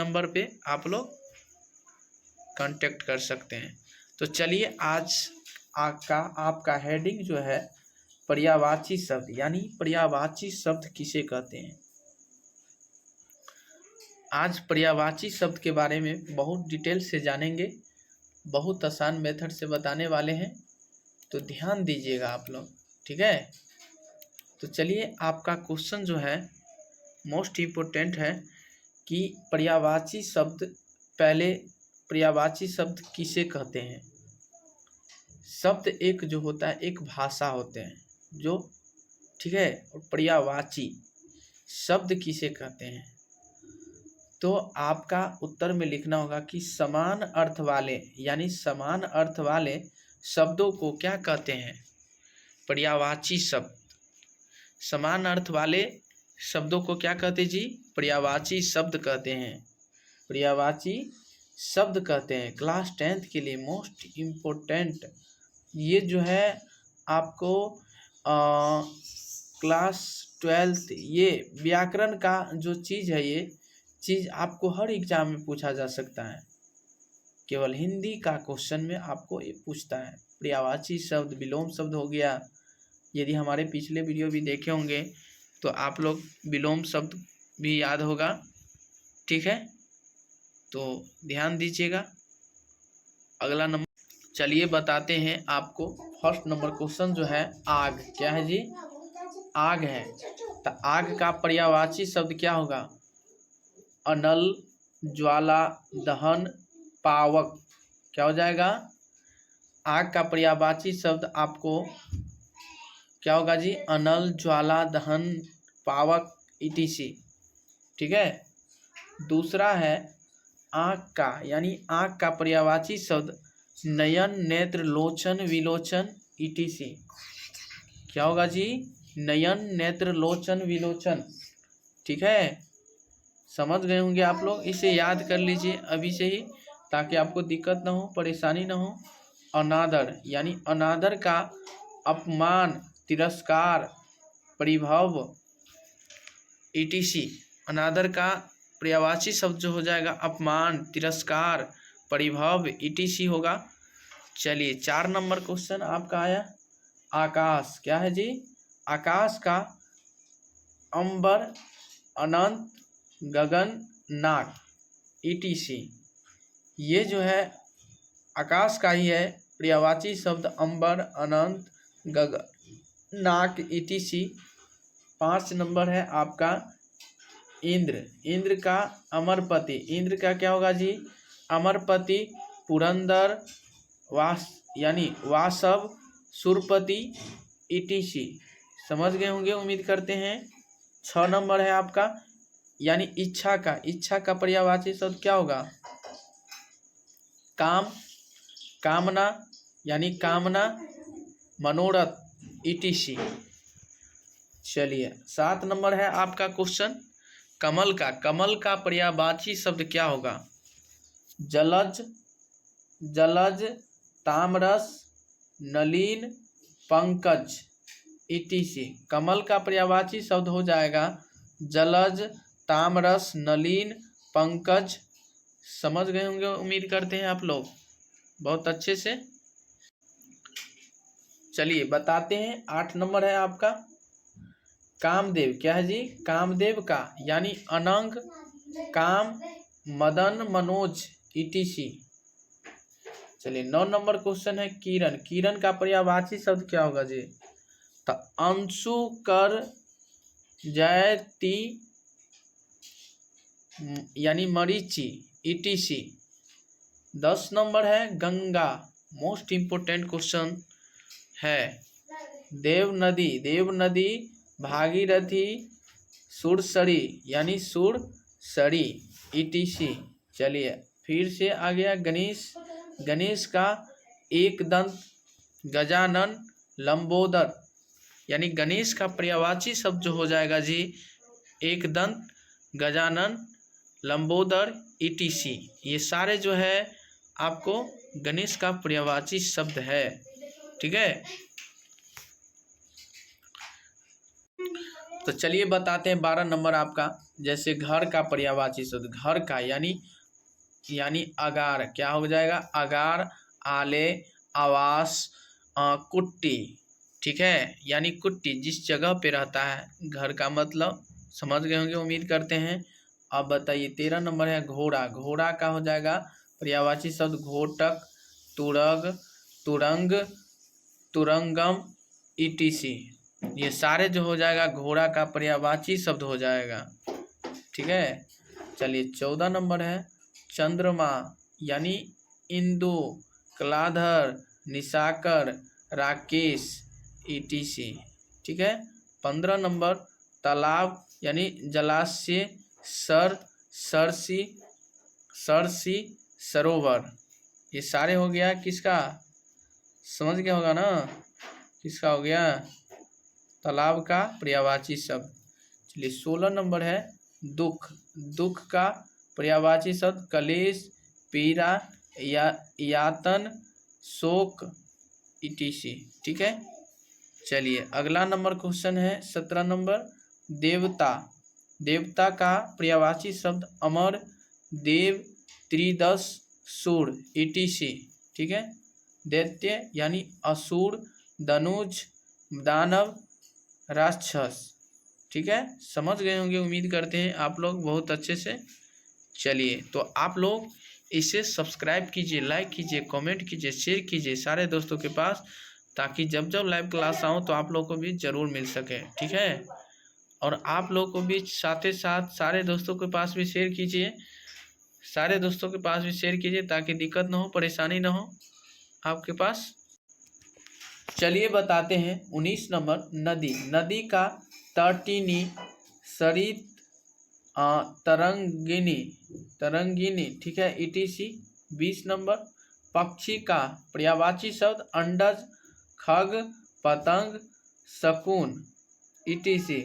Number पे आप लोग कांटेक्ट कर सकते हैं। तो चलिए आज आपका हेडिंग जो है पर्यायवाची शब्द, यानी पर्यायवाची शब्द किसे कहते हैं। आज पर्यायवाची शब्द के बारे में बहुत डिटेल से जानेंगे, बहुत आसान मेथड से बताने वाले हैं, तो ध्यान दीजिएगा आप लोग, ठीक है। तो चलिए आपका क्वेश्चन जो है मोस्ट इम्पोर्टेंट है कि पर्यायवाची शब्द, पहले पर्यायवाची शब्द किसे कहते हैं। शब्द एक जो होता है एक भाषा होते हैं जो, ठीक है, और पर्यायवाची शब्द किसे कहते हैं। तो आपका उत्तर में लिखना होगा कि समान अर्थ वाले, यानी समान अर्थ वाले शब्दों को क्या कहते हैं, पर्यायवाची शब्द। समान अर्थ वाले शब्दों को क्या कहते जी, पर्यायवाची शब्द कहते हैं, पर्यायवाची शब्द कहते हैं। क्लास 10th के लिए मोस्ट इम्पोर्टेंट ये जो है आपको क्लास 12th ये व्याकरण का जो चीज़ है, ये चीज़ आपको हर एग्जाम में पूछा जा सकता है। केवल हिंदी का क्वेश्चन में आपको ये पूछता है। पर्यायवाची शब्द विलोम शब्द हो गया, यदि हमारे पिछले वीडियो भी देखे होंगे तो आप लोग विलोम शब्द भी याद होगा, ठीक है। तो ध्यान दीजिएगा। अगला नंबर चलिए बताते हैं आपको। फर्स्ट नंबर क्वेश्चन जो है आग, क्या है जी, आग है। तो आग का पर्यायवाची शब्द क्या होगा, अनल, ज्वाला, दहन, पावक। क्या हो जाएगा, आग का पर्यायवाची शब्द आपको क्या होगा जी, अनल, ज्वाला, दहन, पावक, etc, ठीक है। दूसरा है आँख का, यानी आँख का पर्यायवाची शब्द नयन, नेत्र, लोचन, विलोचन, etc। क्या होगा जी, नयन, नेत्र, लोचन, विलोचन, ठीक है। समझ गए होंगे आप लोग, इसे याद कर लीजिए अभी से ही ताकि आपको दिक्कत ना हो, परेशानी ना हो। अनादर, यानी अनादर का अपमान, तिरस्कार, परिभव, etc। अनादर का पर्यायवाची शब्द जो हो जाएगा अपमान, तिरस्कार, परिभव, etc होगा। चलिए 4 नंबर क्वेश्चन आपका आया आकाश, क्या है जी, आकाश का अंबर, अनंत, गगन, नाक, etc। ये जो है आकाश का ही है पर्यायवाची शब्द अंबर, अनंत, गगन, नाक, etc। 5 नंबर है आपका इंद्र, इंद्र का अमरपति, इंद्र का क्या होगा जी, अमरपति, पुरंदर, यानी वासव, सुरपति, etc। समझ गए होंगे उम्मीद करते हैं। 6 नंबर है आपका, यानी इच्छा का, इच्छा का पर्यायवाची शब्द क्या होगा, काम, कामना, यानी कामना, मनोरथ, etc। चलिए 7 नंबर है आपका क्वेश्चन कमल का, कमल का पर्यायवाची शब्द क्या होगा, जलज, जलज, तामरस, नलीन, पंकज, etc। कमल का पर्यायवाची शब्द हो जाएगा जलज, तामरस, नलीन, पंकज। समझ गए होंगे उम्मीद करते हैं आप लोग बहुत अच्छे से। चलिए बताते हैं 8 नंबर है आपका कामदेव, क्या है जी, कामदेव का, यानी अनंग, काम, मदन, मनोज, etc। चलिए 9 नंबर क्वेश्चन है किरण, किरण का पर्यायवाची शब्द क्या होगा जी, तो अंशु, कर, जयति, यानी मरीचि, etc। 10 नंबर है गंगा, मोस्ट इम्पोर्टेंट क्वेश्चन है देव नदी, देव नदी, भागीरथी, सुरसरी, यानी सुरसरी, etc। चलिए फिर से आ गया गणेश, गणेश का एक दंत, गजानन, लंबोदर, यानी गणेश का पर्यायवाची शब्द जो हो जाएगा जी एक दंत, गजानन, लंबोदर, etc। ये सारे जो है आपको गणेश का पर्यायवाची शब्द है, ठीक है। तो चलिए बताते हैं 12 नंबर आपका। जैसे घर का पर्यायवाची शब्द, घर का यानी अगार, क्या हो जाएगा? अगार, आले, आवास, कुट्टी, ठीक है, यानी कुट्टी जिस जगह पे रहता है। घर का मतलब समझ गए होंगे, उम्मीद करते हैं। अब बताइए 13 नंबर है घोड़ा। घोड़ा का हो जाएगा पर्यायवाची शब्द घोटक, तुरग, तुरंग, तुरंगम, ईटीसी। ये सारे जो हो जाएगा घोड़ा का पर्यायवाची शब्द हो जाएगा, ठीक है। चलिए 14 नंबर है चंद्रमा, यानी इंदु, कलाधर, निशाकर, राकेश, ईटीसी, ठीक है। 15 नंबर तालाब यानी जलाशय, सरसी, सरोवर। ये सारे हो गया किसका? समझ गया होगा ना, किसका हो गया? तालाब का पर्यायवाची शब्द। चलिए 16 नंबर है दुख। दुख का पर्यायवाची शब्द कलेश, पीड़ा, यातन, शोक, ईटीसी, ठीक है। चलिए अगला नंबर क्वेश्चन है 17 नंबर देवता। देवता का पर्यायवाची शब्द अमर, देव, त्रिदश, सूर, ईटीसी, ठीक है। दैत्य यानी असुर, धनुज, दानव, राक्षस, ठीक है। समझ गए होंगे, उम्मीद करते हैं आप लोग बहुत अच्छे से। चलिए तो आप लोग इसे सब्सक्राइब कीजिए, लाइक कीजिए, कमेंट कीजिए, शेयर कीजिए सारे दोस्तों के पास, ताकि जब जब लाइव क्लास आऊँ तो आप लोग को भी ज़रूर मिल सके, ठीक है। और आप लोग को भी साथ ही साथ सारे दोस्तों के पास भी शेयर कीजिए, सारे दोस्तों के पास भी शेयर कीजिए, ताकि दिक्कत ना हो, परेशानी ना हो आपके पास। चलिए बताते हैं 19 नंबर नदी। नदी का तटिनी, सरित, तरंगिनी, ठीक है, ईटीसी। 20 नंबर पक्षी का पर्यायवाची शब्द अंडज, खग, पतंग, शकुन, ईटीसी।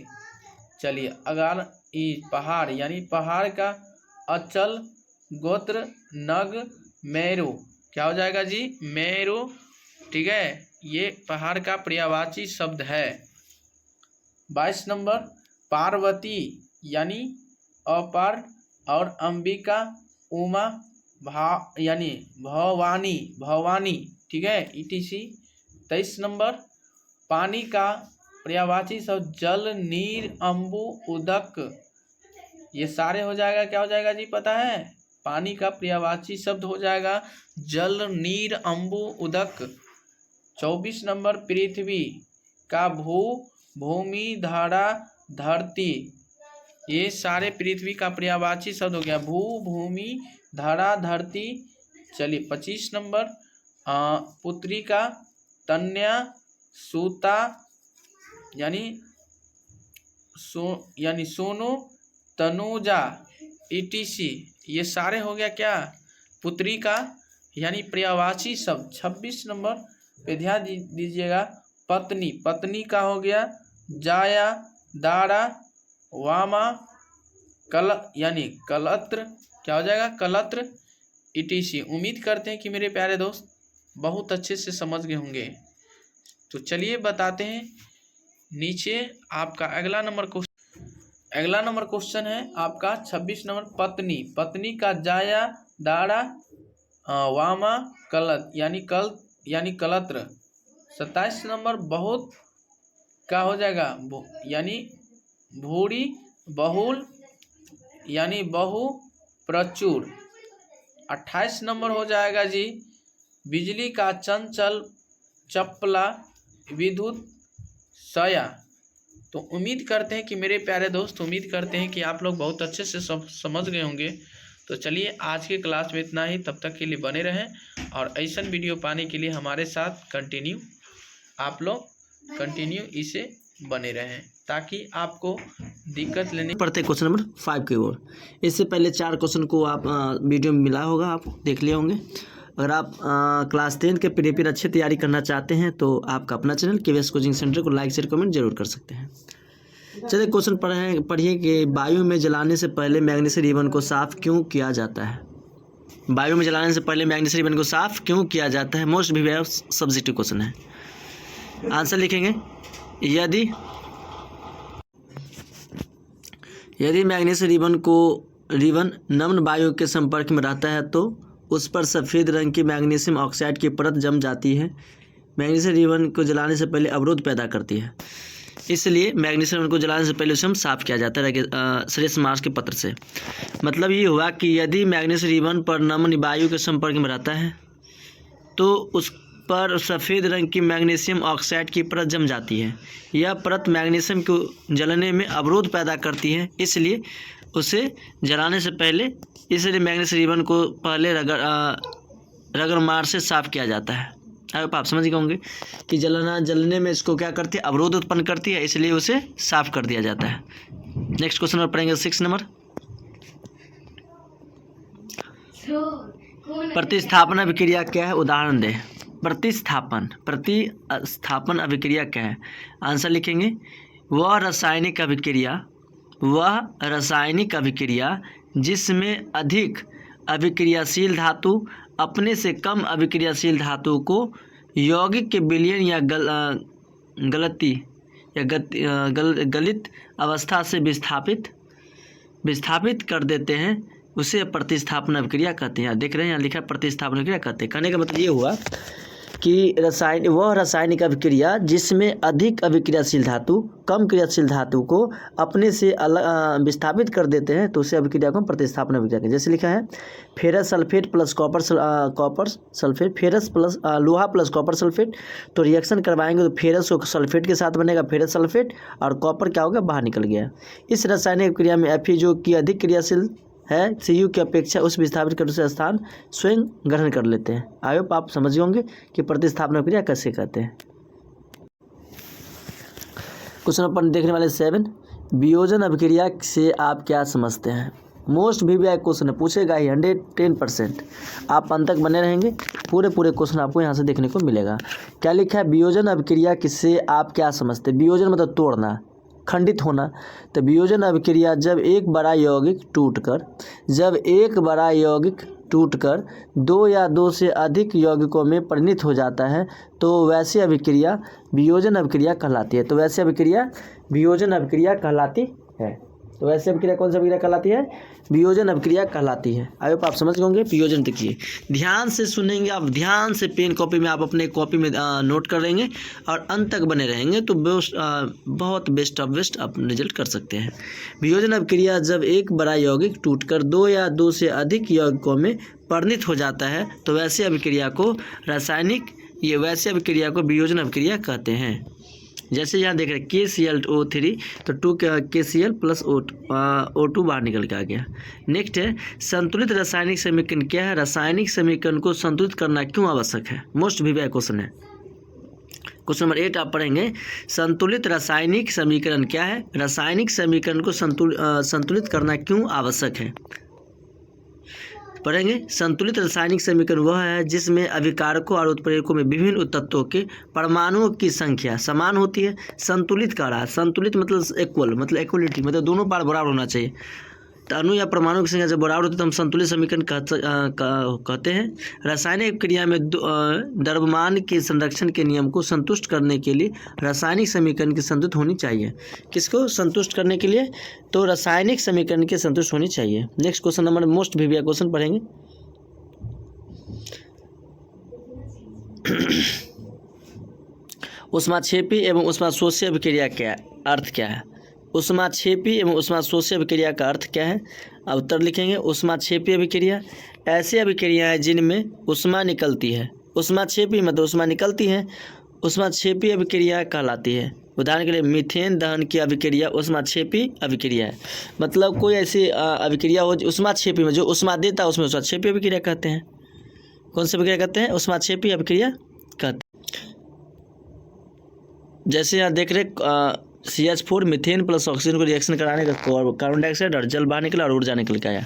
चलिए अगर पहाड़ यानी पहाड़ का अचल, गोत्र, नग, मेरू, क्या हो जाएगा जी? मेरू, ठीक है। ये पहाड़ का पर्यायवाची शब्द है। 22 नंबर पार्वती यानी अपार, और अंबिका, उमा, यानी भवानी, ठीक है, ईटीसी। 23 नंबर पानी का पर्यायवाची शब्द जल, नीर, अम्बु, उदक। ये सारे हो जाएगा, क्या हो जाएगा जी पता है? पानी का पर्यायवाची शब्द हो जाएगा जल, नीर, अम्बु, उदक। 24 नंबर पृथ्वी का भूमि, धरा, धरती। ये सारे पृथ्वी का पर्यायवाची शब्द हो गया भूमि, धरा, धरती। चलिए 25 नंबर पुत्री का तन्या, सूता, यानी सोनू, तनुजा, ईटीसी। ये सारे हो गया क्या? पुत्री का यानी पर्यायवाची शब्द। 26 नंबर पे ध्यान दीजिएगा पत्नी। पत्नी का हो गया जाया, दारा, वामा, यानी कलत्र, क्या हो जाएगा? कलत्र, ईटीसी। उम्मीद करते हैं कि मेरे प्यारे दोस्त बहुत अच्छे से समझ गए होंगे। तो चलिए बताते हैं नीचे आपका अगला नंबर क्वेश्चन है आपका 26 नंबर पत्नी। पत्नी का जाया, दारा, वामा, कलत यानी कलत्र। 27 नंबर बहुत का हो जाएगा यानी भूरी, बहुल, यानी बहु, प्रचुर। 28 नंबर हो जाएगा जी बिजली का चंचल, चपला, विद्युत, सया। तो उम्मीद करते हैं कि मेरे प्यारे दोस्त, उम्मीद करते हैं कि आप लोग बहुत अच्छे से समझ गए होंगे। तो चलिए आज की क्लास में इतना ही, तब तक के लिए बने रहें और ऐसा वीडियो पाने के लिए हमारे साथ आप लोग कंटिन्यू इसे बने रहें, ताकि आपको दिक्कत लेने पढ़ते क्वेश्चन नंबर 5 की ओर। इससे पहले 4 क्वेश्चन को आप वीडियो में मिला होगा, आप देख लिए होंगे। अगर आप क्लास 10 के प्रीपेयर अच्छे तैयारी करना चाहते हैं तो आपका अपना चैनल केवीएस कोचिंग सेंटर को लाइक, शेयर, कमेंट जरूर कर सकते हैं। चलिए क्वेश्चन पढ़िए कि वायु में जलाने से पहले मैग्नीशियम रिबन को साफ क्यों किया जाता है? वायु में जलाने से पहले मैग्नीशियम रिबन को साफ क्यों किया जाता है? मोस्ट विवेक सब्जेक्टिव क्वेश्चन है। आंसर लिखेंगे यदि मैग्नीशियम रिबन नम्र वायु के संपर्क में रहता है तो उस पर सफ़ेद रंग की मैग्नीशियम ऑक्साइड की परत जम जाती है। मैग्नीशियम रिबन को जलाने से पहले अवरोध पैदा करती है, इसलिए मैग्नीशियम रिबन को जलाने से पहले उसे हम साफ़ किया जाता है श्रेष्ठ मार्स के पत्र से। मतलब ये हुआ कि यदि मैग्नीशियम रिबन पर नम्र वायु के संपर्क में रहता है तो उस पर सफ़ेद रंग की मैग्नीशियम ऑक्साइड की परत जम जाती है। यह परत मैग्नीशियम को जलने में अवरोध पैदा करती है, इसलिए उसे जलाने से पहले मैग्नीशियम रिबन को पहले रगड़ मार से साफ़ किया जाता है। आप समझ गए होंगे कि जलने में इसको क्या करती है, अवरोध उत्पन्न करती है, इसलिए उसे साफ़ कर दिया जाता है। नेक्स्ट क्वेश्चन और पढ़ेंगे 6 नंबर। प्रतिस्थापन अभिक्रिया क्या है, उदाहरण दे। प्रतिस्थापन अभिक्रिया क्या है, आंसर लिखेंगे। वह रासायनिक अभिक्रिया जिसमें अधिक अभिक्रियाशील धातु अपने से कम अभिक्रियाशील धातु को यौगिक के विलयन या गलित अवस्था से विस्थापित कर देते हैं, उसे प्रतिस्थापन अभिक्रिया कहते हैं। देख रहे हैं यहाँ लिखा है प्रतिस्थापन अभिक्रिया कहते हैं। कहने का मतलब ये हुआ कि रासायनिक अभिक्रिया जिसमें अधिक अभिक्रियाशील धातु कम क्रियाशील धातु को अपने से अलग विस्थापित कर देते हैं, तो उसे अभिक्रिया को प्रतिस्थापन अभिक्रिया कहते हैं। जैसे लिखा है ferrous sulphate plus copper sulphate, ferrous plus लोहा प्लस कॉपर सल्फेट, तो रिएक्शन करवाएंगे तो फेरस को सल्फेट के साथ बनेगा फेरस सल्फेट, और कॉपर क्या हो गया, बाहर निकल गया। इस रासायनिक अभिक्रिया में Fe जो कि अधिक क्रियाशील है Cu की अपेक्षा उस विस्थापित करने से स्थान स्वयं ग्रहण कर लेते हैं। आई होप आप समझ होंगे कि प्रतिस्थापन अभिक्रिया कैसे कहते हैं। क्वेश्चन अपन देखने वाले 7, वियोजन अभिक्रिया से आप क्या समझते हैं। मोस्ट वीवीआई क्वेश्चन है, पूछेगा ही 110%। आप अंत तक बने रहेंगे, पूरे क्वेश्चन आपको यहाँ से देखने को मिलेगा। क्या लिखा है, वियोजन अभिक्रिया से आप क्या समझते हैं। वियोजन मतलब तोड़ना, खंडित होना। तो वियोजन अभिक्रिया जब एक बड़ा यौगिक टूटकर 2 या 2 से अधिक यौगिकों में परिणत हो जाता है तो वैसी अभिक्रिया वियोजन अभिक्रिया कहलाती है। तो वैसी अभिक्रिया वियोजन अभिक्रिया कहलाती है। तो वैसे अभिक्रिया कौन सी अभिक्रिया कहलाती है, वियोजन अभिक्रिया कहलाती है। आई होप आप समझ गए होंगे। वियोजन देखिए, ध्यान से सुनेंगे आप, ध्यान से पेन कॉपी में आप अपने कॉपी में नोट कर लेंगे और अंत तक बने रहेंगे तो बहुत बेस्ट ऑफ बेस्ट आप रिजल्ट कर सकते हैं। वियोजन अभिक्रिया जब एक बड़ा यौगिक टूटकर 2 या 2 से अधिक यौगिकों में परिणत हो जाता है तो वैसे अभिक्रिया को वियोजन अभिक्रिया कहते हैं। जैसे यहाँ देख रहे हैं KCl2O3 तो 2 KCl प्लस O2 बाहर निकल के आ गया। नेक्स्ट है संतुलित रासायनिक समीकरण क्या है। रासायनिक समीकरण को संतुलित करना क्यों आवश्यक है, मोस्ट वीवीआई क्वेश्चन है। क्वेश्चन नंबर 8 आप पढ़ेंगे, संतुलित रासायनिक समीकरण क्या है। रासायनिक समीकरण को संतुलित करना क्यों आवश्यक है। पढ़ेंगे, संतुलित रासायनिक समीकरण वह है जिसमें अभिकारकों और उत्प्रेरकों में विभिन्न तत्वों के परमाणुओं की संख्या समान होती है। संतुलित का रहा, संतुलित मतलब इक्वल, मतलब इक्वलिटी, मतलब दोनों पार बराबर होना चाहिए। तो अणु या परमाणु की संख्या जब बराबर होती है तो हम संतुलित समीकरण कहते हैं। रासायनिक क्रिया में द्रव्यमान के संरक्षण के नियम को संतुष्ट करने के लिए रासायनिक समीकरण की संतुष्ट होनी चाहिए। किसको संतुष्ट करने के लिए, तो रासायनिक समीकरण की संतुष्ट होनी चाहिए। Next question number most VVI question पढ़ेंगे। ऊष्माक्षेपी एवं ऊष्माशोषी अभिक्रिया क्या अर्थ क्या है। ऊष्माक्षेपी एवं ऊष्माशोषी अभिक्रिया का अर्थ क्या है। अब उत्तर लिखेंगे, ऊष्माक्षेपी अभिक्रिया ऐसी अभिक्रियाएं जिनमें ऊष्मा निकलती है। ऊष्माक्षेपी मतलब ऊष्मा निकलती है, ऊष्माक्षेपी अभिक्रिया कहलाती है। उदाहरण के लिए मीथेन दहन की अभिक्रिया ऊष्माक्षेपी अभिक्रिया है। मतलब कोई ऐसी अभिक्रिया हो ऊष्माक्षेपी में जो ऊष्मा देता है उसमें ऊष्माक्षेपी अभिक्रिया कहते हैं। कौन सी अभिक्रिया कहते हैं, ऊष्माक्षेपी अभिक्रिया कहते हैं। जैसे यहाँ देख रहे CH4 मीथेन प्लस ऑक्सीजन को रिएक्शन कराने का कार्बन डाइऑक्साइड और जल बाहर निकला और ऊर्जा निकल के आया।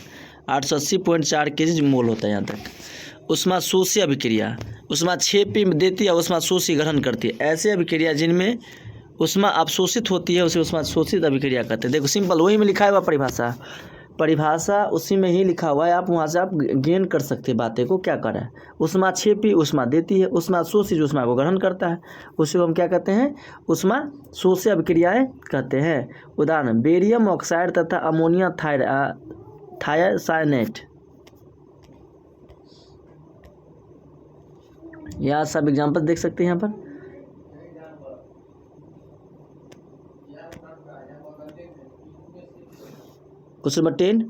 880.4 kg मोल होता है यहाँ तक। ऊष्माशोषी अभिक्रिया ऊष्माक्षेपी में देती है, ऊष्माशोषी ग्रहण करती है। ऐसे अभिक्रिया जिनमें ऊष्मा अवशोषित होती है उसे ऊष्माशोषित अभिक्रिया कहते हैं। देखो सिंपल वही में लिखा हुआ परिभाषा, परिभाषा उसी में ही लिखा हुआ है, आप वहाँ से आप गेन कर सकते हैं बातें को। क्या कर रहा है, ऊष्मा क्षेपी ऊष्मा देती है, ऊष्मा शोषी ऊष्मा को ग्रहण करता है, उसी को हम क्या कहते हैं, ऊष्मा शोषी अभिक्रियाएं कहते हैं। उदाहरण बेरियम ऑक्साइड तथा अमोनिया थायोसायनेट। यहाँ सब एग्जाम्पल देख सकते हैं यहाँ पर। क्वेश्चन नंबर 10,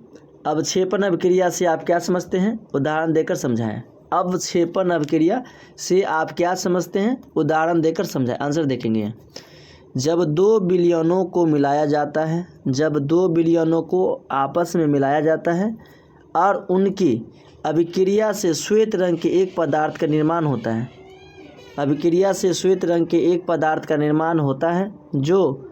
अवक्षेपण अभिक्रिया से आप क्या समझते हैं, उदाहरण देकर समझाएं। अवक्षेपण अभिक्रिया से आप क्या समझते हैं, उदाहरण देकर समझाएं। आंसर देखेंगे, जब दो विलयनों को मिलाया जाता है, जब दो विलयनों को आपस में मिलाया जाता है और उनकी अभिक्रिया से श्वेत रंग के एक पदार्थ का निर्माण होता है, अभिक्रिया से श्वेत रंग के एक पदार्थ का निर्माण होता है जो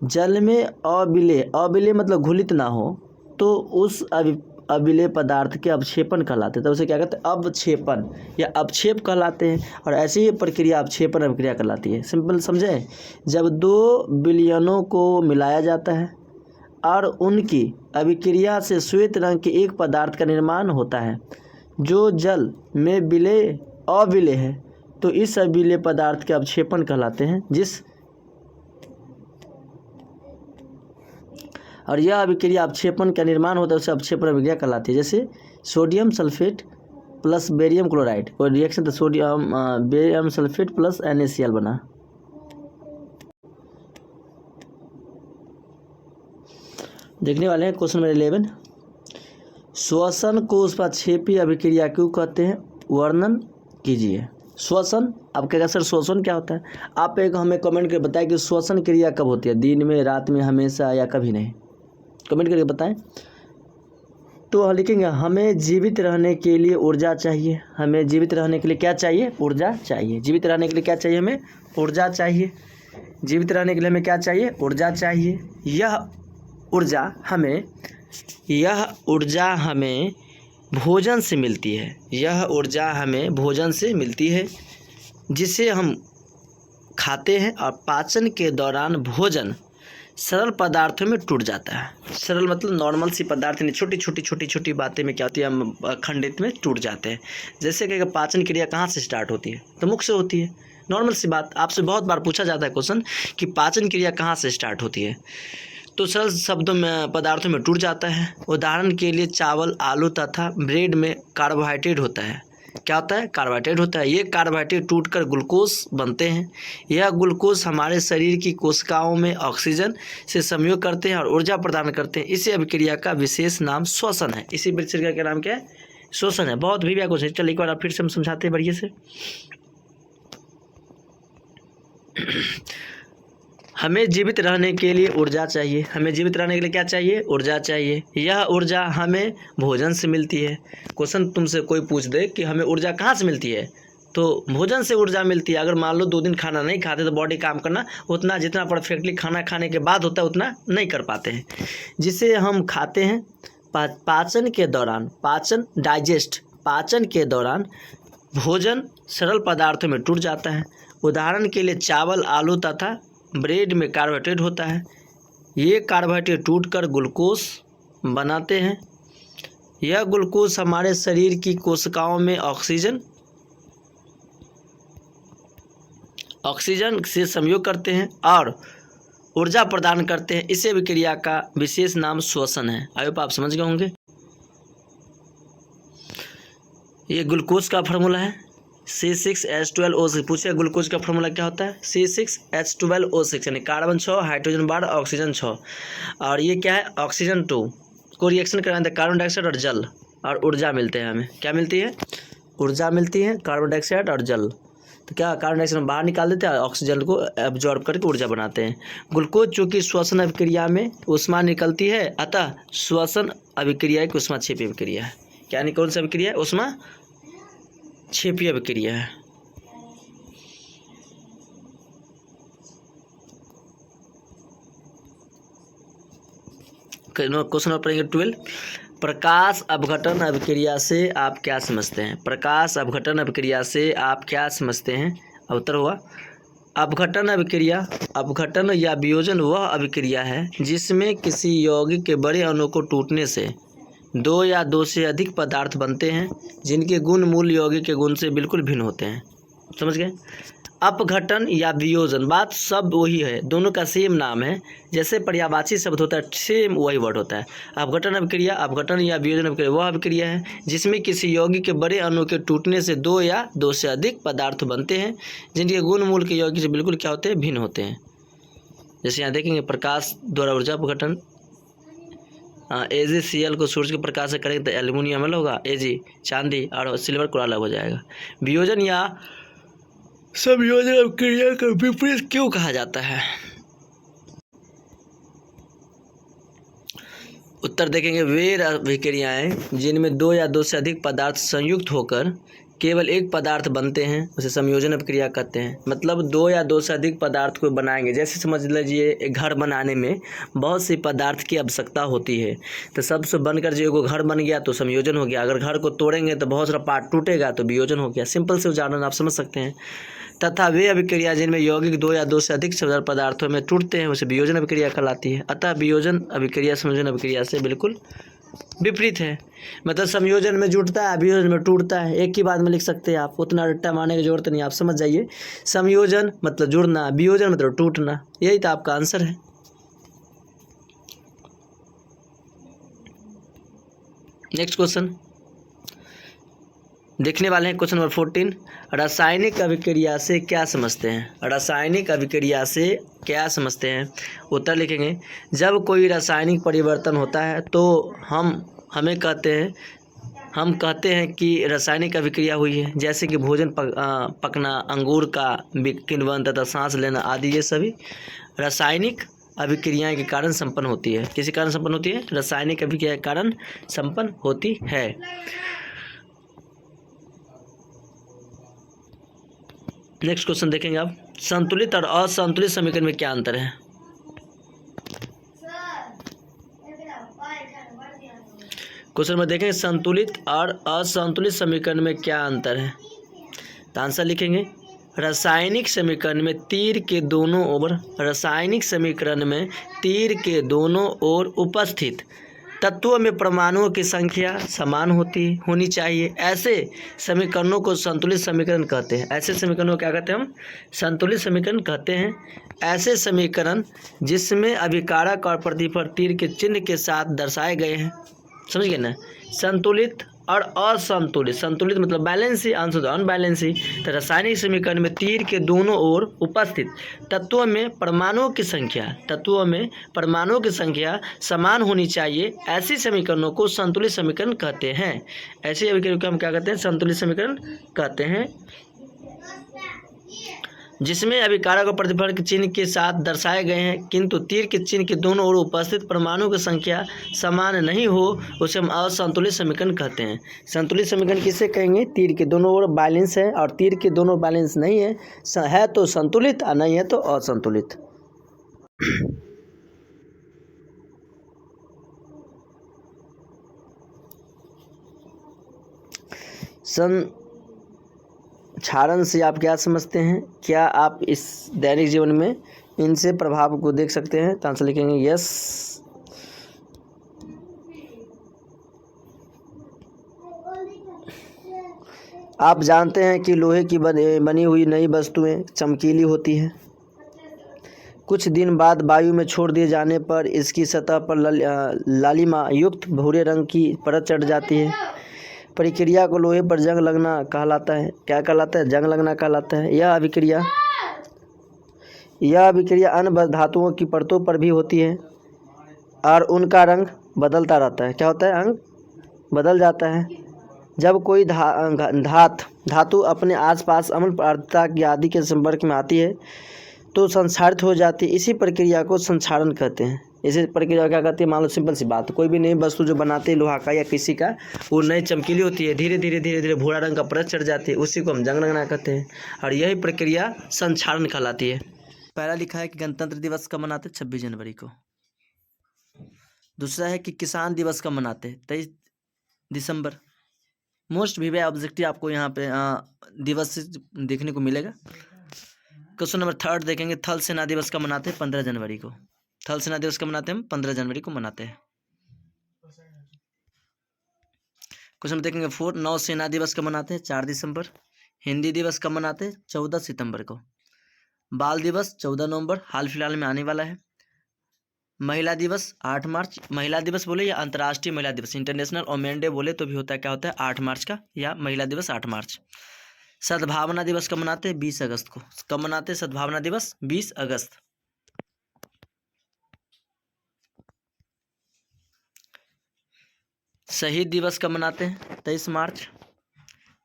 जल में अविलेय मतलब घुलित ना हो, तो उस अविलेय पदार्थ के अवक्षेपण कहलाते हैं। तो उसे क्या कहते हैं, अवक्षेपण या अवक्षेप कहलाते हैं। और ऐसी ही प्रक्रिया अवक्षेपण अभिक्रिया कहलाती है। सिंपल समझे, जब दो विलयनों को मिलाया जाता है और उनकी अभिक्रिया से श्वेत रंग के एक पदार्थ का निर्माण होता है जो जल में अविलेय है, तो इस अविलेय पदार्थ के अवक्षेपण कहलाते हैं। और यह अभिक्रिया अवक्षेपण का निर्माण होता है, उसे अवक्षेपण अभिक्रिया कहलाती है। जैसे sodium sulphate plus barium chloride, और रिएक्शन तो sodium barium sulphate plus NaCl बना। देखने वाले हैं क्वेश्चन नंबर 11, श्वसन को ऊष्माक्षेपी अभिक्रिया क्यों कहते हैं, वर्णन कीजिए। श्वसन, आप कहेगा सर श्वसन क्या होता है, आप एक हमें कमेंट करके बताएं कि श्वसन क्रिया कब होती है, दिन में, रात में, हमेशा या कभी नहीं, कमेंट करके बताएं। तो लिखेंगे, हमें जीवित रहने के लिए ऊर्जा चाहिए, हमें जीवित रहने के लिए क्या चाहिए, ऊर्जा चाहिए। जीवित रहने के लिए क्या चाहिए, हमें ऊर्जा चाहिए। जीवित रहने के लिए हमें क्या चाहिए, ऊर्जा चाहिए। यह ऊर्जा हमें भोजन से मिलती है, यह ऊर्जा हमें भोजन से मिलती है जिसे हम खाते हैं, और पाचन के दौरान भोजन सरल पदार्थों में टूट जाता है। सरल मतलब नॉर्मल सी पदार्थ नहीं, छोटी बातें में क्या होती है, हम खंडित में टूट जाते हैं। जैसे कि पाचन क्रिया कहाँ से स्टार्ट होती है, तो मुख से होती है। नॉर्मल सी बात, आपसे बहुत बार पूछा जाता है क्वेश्चन कि पाचन क्रिया कहाँ से स्टार्ट होती है, तो सरल शब्दों में पदार्थों में टूट जाता है। उदाहरण के लिए चावल, आलू तथा ब्रेड में कार्बोहाइड्रेट होता है। क्या होता है, कार्बोहाइड्रेट होता है। ये कार्बोहाइड्रेट टूटकर ग्लूकोज बनते हैं। यह ग्लूकोज हमारे शरीर की कोशिकाओं में ऑक्सीजन से संयोग करते हैं और ऊर्जा प्रदान करते हैं। इसी अभिक्रिया का विशेष नाम श्वसन है। इसी अभिक्रिया का नाम क्या है, श्वसन है। बहुत भी क्वेश्चन, चलिए एक बार फिर से हम समझाते हैं बढ़िया से। हमें जीवित रहने के लिए ऊर्जा चाहिए, हमें जीवित रहने के लिए क्या चाहिए, ऊर्जा चाहिए। यह ऊर्जा हमें भोजन से मिलती है। क्वेश्चन तुमसे कोई पूछ दे कि हमें ऊर्जा कहाँ से मिलती है, तो भोजन से ऊर्जा मिलती है। अगर मान लो 2 दिन खाना नहीं खाते तो बॉडी काम करना उतना, जितना परफेक्टली खाना खाने के बाद होता है उतना नहीं कर पाते हैं। जिसे हम खाते हैं पाचन के दौरान, पाचन के दौरान भोजन सरल पदार्थों में टूट जाता है। उदाहरण के लिए चावल, आलू तथा ब्रेड में कार्बोहाइड्रेट होता है। ये कार्बोहाइड्रेट टूटकर ग्लूकोज बनाते हैं। यह ग्लूकोज हमारे शरीर की कोशिकाओं में ऑक्सीजन से संयोग करते हैं और ऊर्जा प्रदान करते हैं। इसी अभिक्रिया का विशेष नाम श्वसन है। आई होप आप समझ गए होंगे। ये ग्लूकोज का फार्मूला है C6H12O6। पूछे ग्लूकोज का फार्मूला क्या होता है, C6H12O6 यानी कार्बन 6, हाइड्रोजन 12, ऑक्सीजन 6। और ये क्या है, ऑक्सीजन 2 को रिएक्शन कराते हैं कार्बन डाइऑक्साइड और जल, और ऊर्जा मिलते हैं। हमें क्या मिलती है, ऊर्जा मिलती है, कार्बन डाइऑक्साइड और जल। तो क्या, कार्बन डाइऑक्साइड हम बाहर निकाल देते हैं, ऑक्सीजन को एब्जॉर्ब करके ऊर्जा बनाते हैं। ग्लूकोज चूँकि श्वसन अभिक्रिया में ऊष्मा निकलती है, अतः श्वसन अभिक्रिया एक ऊष्माक्षेपी अभिक्रिया है। क्या कौन सी अभिक्रिया है, ऊष्मा क्षेपीय अभिक्रिया है। क्वेश्चन नंबर पढ़ेंगे 12, प्रकाश अपघटन अभिक्रिया से आप क्या समझते हैं। प्रकाश अपघटन अभिक्रिया से आप क्या समझते हैं। उत्तर हुआ अपघटन अभिक्रिया, अपघटन या वियोजन वह अभिक्रिया है जिसमें किसी यौगिक के बड़े अणु को टूटने से दो या दो से अधिक पदार्थ बनते हैं जिनके गुण मूल यौगिक के गुण से बिल्कुल भिन्न होते हैं। समझ गए? अपघटन या वियोजन, बात सब वही है, दोनों का सेम नाम है। जैसे पर्यायवाची शब्द होता है सेम वही वर्ड होता है। अपघटन अभिक्रिया, अपघटन या वियोजन अभिक्रिया वह अभिक्रिया है जिसमें किसी यौगिक के बड़े अणु के टूटने से दो या दो से अधिक पदार्थ बनते हैं जिनके गुण मूल के यौगिक से बिल्कुल क्या होते हैं? भिन्न होते हैं। जैसे यहाँ देखेंगे प्रकाश द्वारा ऊर्जा अपघटन, AgCl को सूर्य के प्रकाश से करेंगे तो एल्यूमिनियम अलग होगा, Ag चांदी और सिल्वर को अलग हो जाएगा। वियोजन या संयोजन अभिक्रिया का विपरीत क्यों कहा जाता है? उत्तर देखेंगे, वे अभिक्रियाएं जिनमें दो या दो से अधिक पदार्थ संयुक्त होकर केवल एक पदार्थ बनते हैं उसे संयोजन अभिक्रिया कहते हैं। मतलब दो या दो से अधिक पदार्थ को बनाएंगे। जैसे समझ लीजिए एक घर बनाने में बहुत सी पदार्थ की आवश्यकता होती है, तो सबसे बनकर जो घर बन गया तो संयोजन हो गया। अगर घर को तोड़ेंगे तो बहुत सारा पार्ट टूटेगा तो वियोजन हो गया। सिंपल से उदाहरण आप समझ सकते हैं। तथा वे अभिक्रिया जिनमें यौगिक दो या दो से अधिक पदार्थों में टूटते हैं उसे वियोजन अभिक्रिया कहलाती है। अतः वियोजन अभिक्रिया संयोजन अभिक्रिया से बिल्कुल विपरीत है। मतलब संयोजन में जुड़ता है, वियोजन में टूटता है। एक ही बात में लिख सकते हैं आप, उतना रट्टा मारने की जरूरत नहीं, आप समझ जाइए। संयोजन मतलब जुड़ना, वियोजन मतलब टूटना। यही तो आपका आंसर है। नेक्स्ट क्वेश्चन देखने वाले हैं, क्वेश्चन नंबर 14। रासायनिक अभिक्रिया से क्या समझते हैं? रासायनिक अभिक्रिया से क्या समझते हैं? उत्तर लिखेंगे, जब कोई रासायनिक परिवर्तन होता है तो हम कहते हैं कि रासायनिक अभिक्रिया हुई है। जैसे कि भोजन पकना, अंगूर का किण्वन तथा सांस लेना आदि, ये सभी रासायनिक अभिक्रियाएं के कारण संपन्न होती है। किसी कारण संपन्न होती है? रासायनिक अभिक्रिया के कारण संपन्न होती है। नेक्स्ट क्वेश्चन देखेंगे आप, संतुलित और असंतुलित समीकरण में क्या अंतर है? क्वेश्चन में देखेंगे संतुलित और असंतुलित समीकरण में क्या अंतर है? तो आंसर लिखेंगे, रासायनिक समीकरण में तीर के दोनों ओर उपस्थित तत्वों में परमाणुओं की संख्या समान होनी चाहिए। ऐसे समीकरणों को संतुलित समीकरण कहते हैं। ऐसे समीकरणों को क्या कहते हैं? हम संतुलित समीकरण कहते हैं। ऐसे समीकरण जिसमें अभिकारक और प्रतिफल तीर के चिन्ह के साथ दर्शाए गए हैं। समझ गए ना? संतुलित और असंतुलित। संतुलित मतलब बैलेंसी, अनबैलेंसी। तो रासायनिक समीकरण में तीर के दोनों ओर उपस्थित तत्वों में परमाणुओं की संख्या समान होनी चाहिए। ऐसी समीकरणों को संतुलित समीकरण कहते हैं। ऐसी अभिक्रिया को हम क्या कहते हैं? संतुलित समीकरण कहते हैं। जिसमें अभिकारक और प्रतिफल के चिन्ह के साथ दर्शाए गए हैं किंतु तीर के चिन्ह के दोनों ओर उपस्थित परमाणुओं की संख्या समान नहीं हो, उसे हम असंतुलित समीकरण कहते हैं। संतुलित समीकरण किसे कहेंगे? तीर के दोनों ओर बैलेंस है और तीर के दोनों बैलेंस नहीं है तो संतुलित और नहीं है तो असंतुलित। क्षारण से आप क्या समझते हैं? क्या आप इस दैनिक जीवन में इनसे प्रभाव को देख सकते हैं? तो आंसर लिखेंगे यस। आप जानते हैं कि लोहे की बनी हुई नई वस्तुएं चमकीली होती हैं। कुछ दिन बाद वायु में छोड़ दिए जाने पर इसकी सतह पर लालिमा युक्त भूरे रंग की परत चढ़ जाती है। प्रक्रिया को लोहे पर जंग लगना कहलाता है। क्या कहलाता है? जंग लगना कहलाता है। यह अभिक्रिया अन्य धातुओं की परतों पर भी होती है और उनका रंग बदलता रहता है। क्या होता है? रंग बदल जाता है। जब कोई धातु अपने आसपास अम्ल आर्द्रता की आदि के संपर्क में आती है तो संक्षारित हो जाती है। इसी प्रक्रिया को संक्षारण कहते हैं। इसी प्रक्रिया क्या कहते हैं? मान लो सिंपल सी बात, कोई भी नई वस्तु जो बनाते हैं लोहा का या किसी का, वो नई चमकीली होती है, धीरे धीरे भूरा रंग का परत चढ़ जाती है, उसी को हम जंग लगना कहते हैं और यही प्रक्रिया संक्षारण कहलाती है। पहला लिखा है कि गणतंत्र दिवस कब मनाते? 26 जनवरी को। दूसरा है कि किसान दिवस कब मनाते? 23 दिसंबर। मोस्ट वीवी ऑब्जेक्टिव आपको यहाँ पे दिवस देखने को मिलेगा। क्वेश्चन नंबर 3 देखेंगे। थल सेना दिवस कब मनाते हैं? 15 जनवरी को। थल सेना दिवस कब मनाते हैं? हम 15 जनवरी को मनाते हैं। क्वेश्चन देखेंगे 4 नौ सेना दिवस कब मनाते हैं? 4 दिसंबर। हिंदी दिवस कब मनाते हैं? 14 सितंबर को। बाल दिवस 14 नवंबर, हाल फिलहाल में आने वाला है। महिला दिवस 8 मार्च। महिला दिवस बोले या अंतर्राष्ट्रीय महिला दिवस, इंटरनेशनल वुमेन डे बोले तो भी होता है, क्या होता है? 8 मार्च का, या महिला दिवस 8 मार्च। सद्भावना दिवस कब मनाते हैं? 20 अगस्त को। कब मनाते हैं सद्भावना दिवस? 20 अगस्त। शहीद दिवस कब मनाते हैं? 23 मार्च।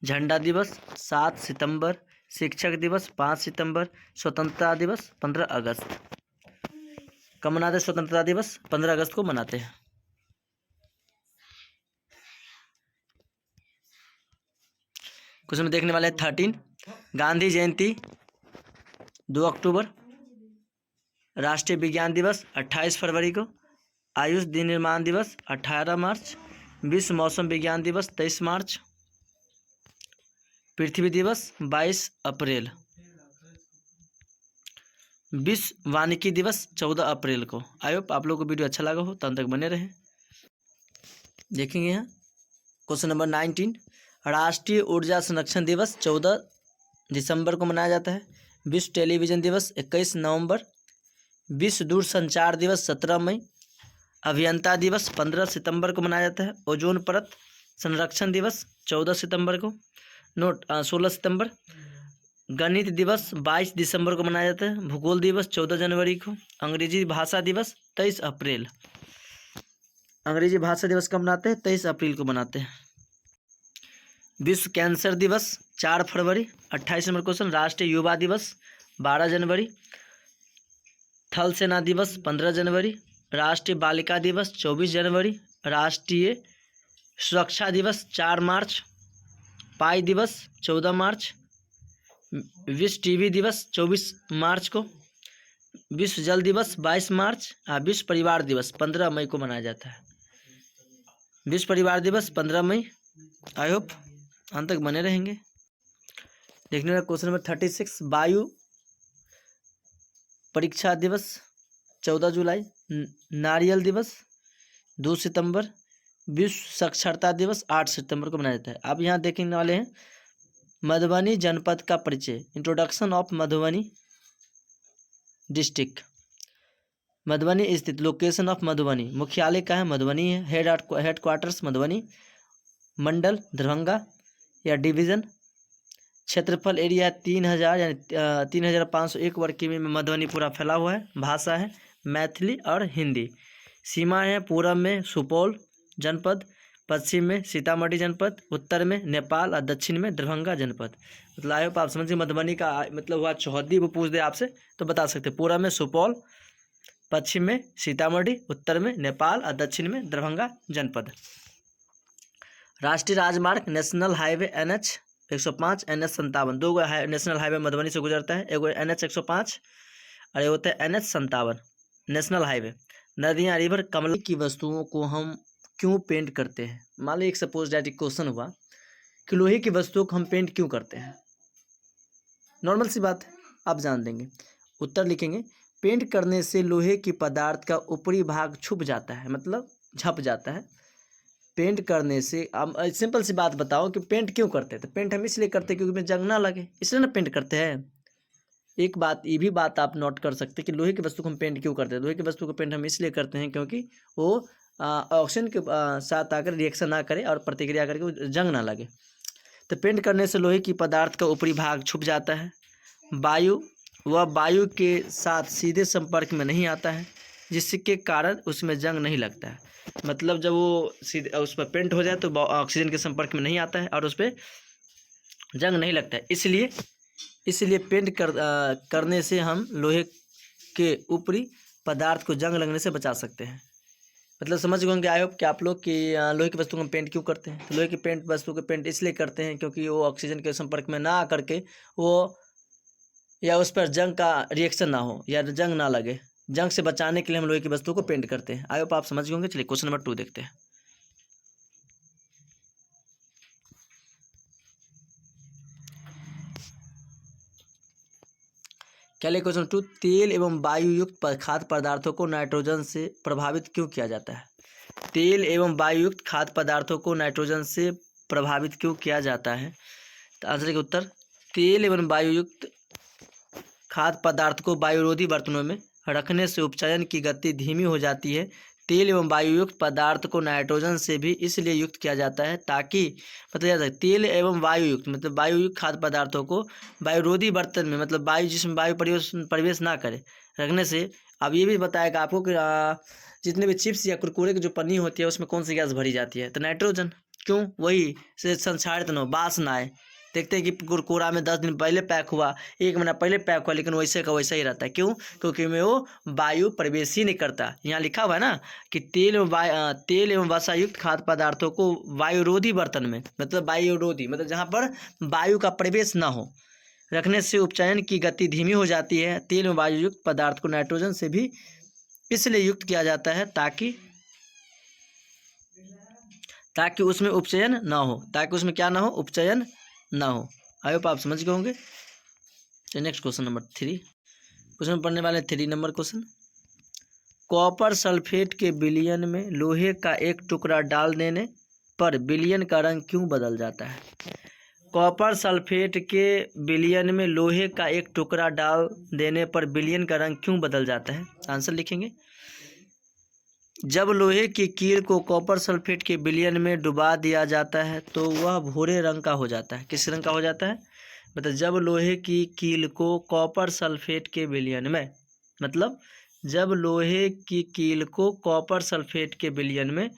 झंडा दिवस 7 सितंबर। शिक्षक दिवस 5 सितंबर। स्वतंत्रता दिवस 15 अगस्त। कब मनाते हैं स्वतंत्रता दिवस? 15 अगस्त को मनाते हैं। क्वेश्चन में देखने वाले हैं 13 गांधी जयंती 2 अक्टूबर। राष्ट्रीय विज्ञान दिवस 28 फरवरी को। आयुष दिन निर्माण दिवस 18 मार्च। विश्व मौसम विज्ञान दिवस 23 मार्च। पृथ्वी दिवस 22 अप्रैल। विश्व वानिकी दिवस 14 अप्रैल को। आई होप आप लोगों को वीडियो अच्छा लगा हो, तब तक बने रहें। देखेंगे यहाँ क्वेश्चन नंबर 19 राष्ट्रीय ऊर्जा संरक्षण दिवस 14 दिसंबर को मनाया जाता है। विश्व टेलीविज़न दिवस 21 नवंबर। विश्व दूरसंचार दिवस 17 मई। अभियंता दिवस 15 सितंबर को मनाया जाता है। ओजोन परत संरक्षण दिवस 14 सितंबर को। 16 सितंबर। गणित दिवस 22 दिसंबर को मनाया जाता है। भूगोल दिवस 14 जनवरी को। अंग्रेजी भाषा दिवस 23 अप्रैल। अंग्रेजी भाषा दिवस कब मनाते हैं? 23 अप्रैल को मनाते हैं। विश्व कैंसर दिवस 4 फरवरी। 28 नंबर क्वेश्चन। राष्ट्रीय युवा दिवस 12 जनवरी। थल सेना दिवस 15 जनवरी। राष्ट्रीय बालिका दिवस 24 जनवरी। राष्ट्रीय सुरक्षा दिवस 4 मार्च। पाई दिवस 14 मार्च। विश्व टीबी दिवस 24 मार्च को। विश्व जल दिवस 22 मार्च। विश्व परिवार दिवस 15 मई को मनाया जाता है। विश्व परिवार दिवस 15 मई। आई होप अंत तक बने रहेंगे। देखने वाला क्वेश्चन नंबर 36 वायु परीक्षा दिवस 14 जुलाई। नारियल दिवस 2 सितंबर। विश्व साक्षरता दिवस 8 सितंबर को मनाया जाता है। अब यहाँ देखने वाले हैं मधुबनी जनपद का परिचय, introduction of Madhubani district. Madhubani स्थित, लोकेशन ऑफ मधुबनी, मुख्यालय का है मधुबनी है। Headquarters Madhubani. मंडल दरभंगा या डिवीज़न। क्षेत्रफल एरिया 3000 यानी 3501 वर्ग किमी में मधुबनी पूरा फैला हुआ है। भाषा है मैथिली और हिंदी। सीमा है पूर्व में सुपौल जनपद, पश्चिम में सीतामढ़ी जनपद, उत्तर में नेपाल और दक्षिण में दरभंगा जनपद। मतलब आए आप समझिए मधुबनी का मतलब हुआ चौहद्दी। वो पूछ दे आपसे तो बता सकते। पूर्व में सुपौल, पश्चिम में सीतामढ़ी, उत्तर में नेपाल और दक्षिण में दरभंगा जनपद। राष्ट्रीय राजमार्ग national highway NH 105 NH 57, 2 national highway Madhubani से गुजरता है। एगो NH 105 और ये होता है NH 57 नेशनल हाईवे। नदियाँ रिवर कमला की वस्तुओं को हम क्यों पेंट करते हैं? मान लो एक सपोज दैट क्वेश्चन हुआ कि लोहे की वस्तुओं को हम पेंट क्यों करते हैं। नॉर्मल सी बात है, आप जान देंगे। उत्तर लिखेंगे पेंट करने से लोहे की पदार्थ का ऊपरी भाग छुप जाता है, मतलब झप जाता है। पेंट करने से अब सिंपल सी बात बताओ कि पेंट क्यों करते हैं? तो पेंट हम इसलिए करते हैं क्योंकि में जंग ना लगे, इसलिए ना पेंट करते हैं। एक बात ये भी बात आप नोट कर सकते हैं कि लोहे की वस्तु को हम पेंट क्यों करते हैं। लोहे की वस्तु को पेंट हम इसलिए करते हैं क्योंकि वो ऑक्सीजन के साथ आकर रिएक्शन ना करे और प्रतिक्रिया करके वो जंग ना लगे। तो पेंट करने से लोहे की पदार्थ का ऊपरी भाग छुप जाता है। वायु के साथ सीधे संपर्क में नहीं आता है, जिसके कारण उसमें जंग नहीं लगता है। मतलब जब वो सीधे उस पर पेंट हो जाए तो ऑक्सीजन के संपर्क में नहीं आता है और उस पर जंग नहीं लगता है। इसलिए पेंट करने से हम लोहे के ऊपरी पदार्थ को जंग लगने से बचा सकते हैं। मतलब समझ गए होंगे आई होप कि आप लोग कि लोहे की वस्तु को हम पेंट क्यों करते हैं। तो लोहे की वस्तु को पेंट इसलिए करते हैं क्योंकि वो ऑक्सीजन के संपर्क में ना आकर के वो या उस पर जंग का रिएक्शन ना हो या जंग ना लगे। जंग से बचाने के लिए हम लोहे की वस्तु को पेंट करते हैं। आई होप आप समझ गए होंगे। चलिए क्वेश्चन नंबर 2 देखते हैं। क्या लिखा क्वेश्चन 2, तेल एवं वायु युक्त खाद्य पदार्थों को नाइट्रोजन से प्रभावित क्यों किया जाता है? तेल एवं वायु युक्त खाद्य पदार्थों को नाइट्रोजन से प्रभावित क्यों किया जाता है? तो आंसर का उत्तर, तेल एवं वायु युक्त खाद्य पदार्थ को वायुरोधी बर्तनों में रखने से उपचयन की गति धीमी हो जाती है। तेल एवं वायु युक्त पदार्थ को नाइट्रोजन से भी इसलिए युक्त किया जाता है ताकि याद रखें, तेल एवं वायु युक्त मतलब वायु युक्त खाद्य पदार्थों को वायुरोधी बर्तन में मतलब वायु जिसमें वायु प्रवेश ना करे रखने से। अब ये भी बताएगा आपको कि जितने भी चिप्स या कुरकुरे की जो पन्नी होती है उसमें कौन सी गैस भरी जाती है? तो नाइट्रोजन। क्यों? वही से संक्षारित न हो, बास ना आए। देखते हैं कि कुरकुरा में 10 दिन पहले पैक हुआ, 1 महीना पहले पैक हुआ, लेकिन वैसे का वैसा ही रहता है। क्यों? क्योंकि में वो वायु प्रवेश ही नहीं करता। यहाँ लिखा हुआ है ना कि तेल एवं वसा युक्त खाद्य पदार्थों को वायुरोधी बर्तन में मतलब वायुरोधी मतलब जहाँ पर वायु का प्रवेश ना हो रखने से उपचयन की गति धीमी हो जाती है। तेल एवं वायु युक्त पदार्थ को नाइट्रोजन से भी इसलिए युक्त किया जाता है ताकि उसमें उपचयन ना हो, ताकि उसमें क्या ना हो? उपचयन ना हो। आई होप आप समझ गए होंगे। नेक्स्ट क्वेश्चन नंबर 3, उसमें पढ़ने वाले 3 नंबर क्वेश्चन, कॉपर सल्फेट के विलयन में लोहे का एक टुकड़ा डाल देने पर विलयन का रंग क्यों बदल जाता है? कॉपर सल्फेट के विलयन में लोहे का एक टुकड़ा डाल देने पर विलयन का रंग क्यों बदल जाता है? आंसर लिखेंगे, जब लोहे की कील को कॉपर सल्फेट के विलयन में डुबा दिया जाता है तो वह भूरे रंग का हो जाता है। किस रंग का हो जाता है? मतलब जब लोहे की कील को कॉपर सल्फेट के विलयन में मतलब जब लोहे की कील को कॉपर सल्फेट के विलयन में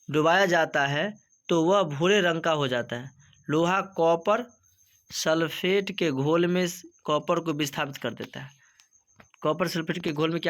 डुबाया जाता है तो वह भूरे रंग का हो जाता है। लोहा कॉपर सल्फेट के घोल में कॉपर को विस्थापित कर देता है। कॉपर सल्फेट के घोल में क्या